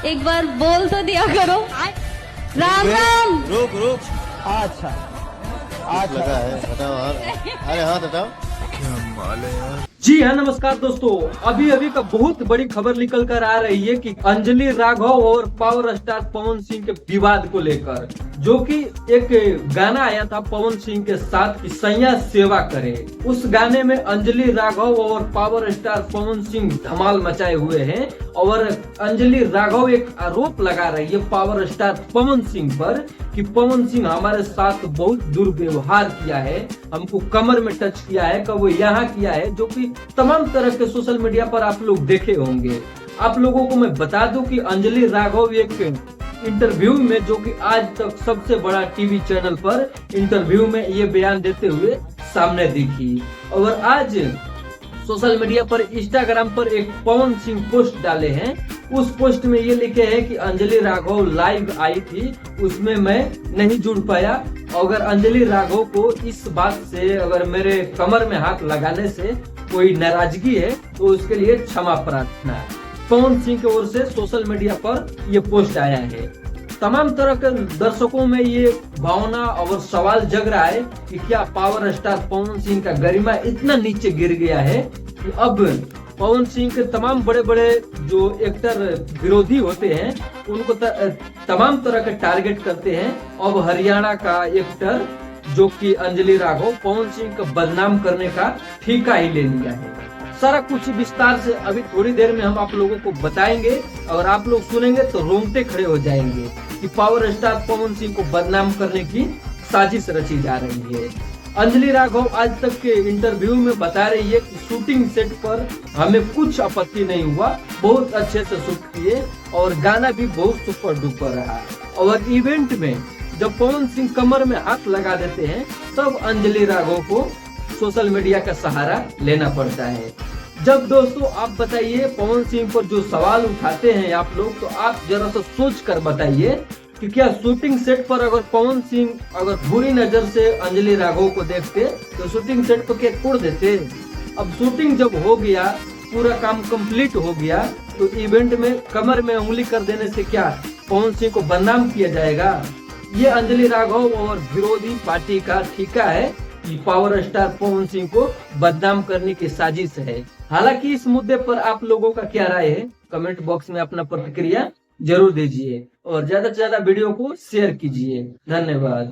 एक बार बोल तो दिया करो। राम राम। रुक रुक अच्छा लगा है, हटाओ अरे हाथ हटाओ। जी हाँ, नमस्कार दोस्तों। अभी अभी का बहुत बड़ी खबर निकल कर आ रही है कि अंजलि राघव और पावर स्टार पवन सिंह के विवाद को लेकर, जो कि एक गाना आया था पवन सिंह के साथ कि सैया सेवा करे। उस गाने में अंजलि राघव और पावर स्टार पवन सिंह धमाल मचाए हुए हैं और अंजलि राघव एक आरोप लगा रही है पावर स्टार पवन सिंह पर कि पवन सिंह हमारे साथ बहुत दुर्व्यवहार किया है, हमको कमर में टच किया है, कब यहाँ किया है, जो कि तमाम तरह के सोशल मीडिया पर आप लोग देखे होंगे। आप लोगों को मैं बता दूं कि अंजलि राघव एक इंटरव्यू में, जो कि आज तक सबसे बड़ा टीवी चैनल पर इंटरव्यू में ये बयान देते हुए सामने दिखी। और आज सोशल मीडिया पर इंस्टाग्राम पर एक पवन सिंह पोस्ट डाले हैं। उस पोस्ट में ये लिखे हैं कि अंजलि राघव लाइव आई थी, उसमें मैं नहीं जुड़ पाया। अगर अंजलि राघव को इस बात से, अगर मेरे कमर में हाथ लगाने से कोई नाराजगी है तो उसके लिए क्षमा प्रार्थना। पवन सिंह की ओर से सोशल मीडिया पर ये पोस्ट आया है। तमाम तरह के दर्शकों में ये भावना और सवाल जग रहा है कि क्या पावर स्टार पवन सिंह का गरिमा इतना नीचे गिर गया है कि अब पवन सिंह के तमाम बड़े बड़े जो एक्टर विरोधी होते हैं उनको तमाम तरह के टारगेट करते हैं। अब हरियाणा का एक्टर जो कि अंजलि राघव पवन सिंह का बदनाम करने का ठेका ही ले लिया है। सारा कुछ विस्तार से अभी थोड़ी देर में हम आप लोगों को बताएंगे और आप लोग सुनेंगे तो रोंगटे खड़े हो जाएंगे कि पावर स्टार पवन सिंह को बदनाम करने की साजिश रची जा रही है। अंजलि राघव आज तक के इंटरव्यू में बता रही है कि शूटिंग सेट पर हमें कुछ आपत्ति नहीं हुआ, बहुत अच्छे से शूट किए और गाना भी बहुत सुपर डुपर रहा। और इवेंट में जब पवन सिंह कमर में हाथ लगा देते हैं तब अंजलि राघव को सोशल मीडिया का सहारा लेना पड़ता है। जब दोस्तों आप बताइए, पवन सिंह पर जो सवाल उठाते हैं आप लोग, तो आप जरा सा सोच कर बताइए कि क्या शूटिंग सेट पर अगर पवन सिंह अगर बुरी नजर से अंजलि राघव को देखते तो शूटिंग सेट पर क्या तोड़ देते। अब शूटिंग जब हो गया, पूरा काम कंप्लीट हो गया, तो इवेंट में कमर में उंगली कर देने से क्या पवन सिंह को बदनाम किया जाएगा। ये अंजलि राघव और विरोधी पार्टी का ठेका है कि पावर स्टार पवन सिंह को बदनाम करने की साजिश है। हालांकि इस मुद्दे पर आप लोगों का क्या राय है, कमेंट बॉक्स में अपना प्रतिक्रिया जरूर दीजिए और ज्यादा से ज्यादा वीडियो को शेयर कीजिए। धन्यवाद।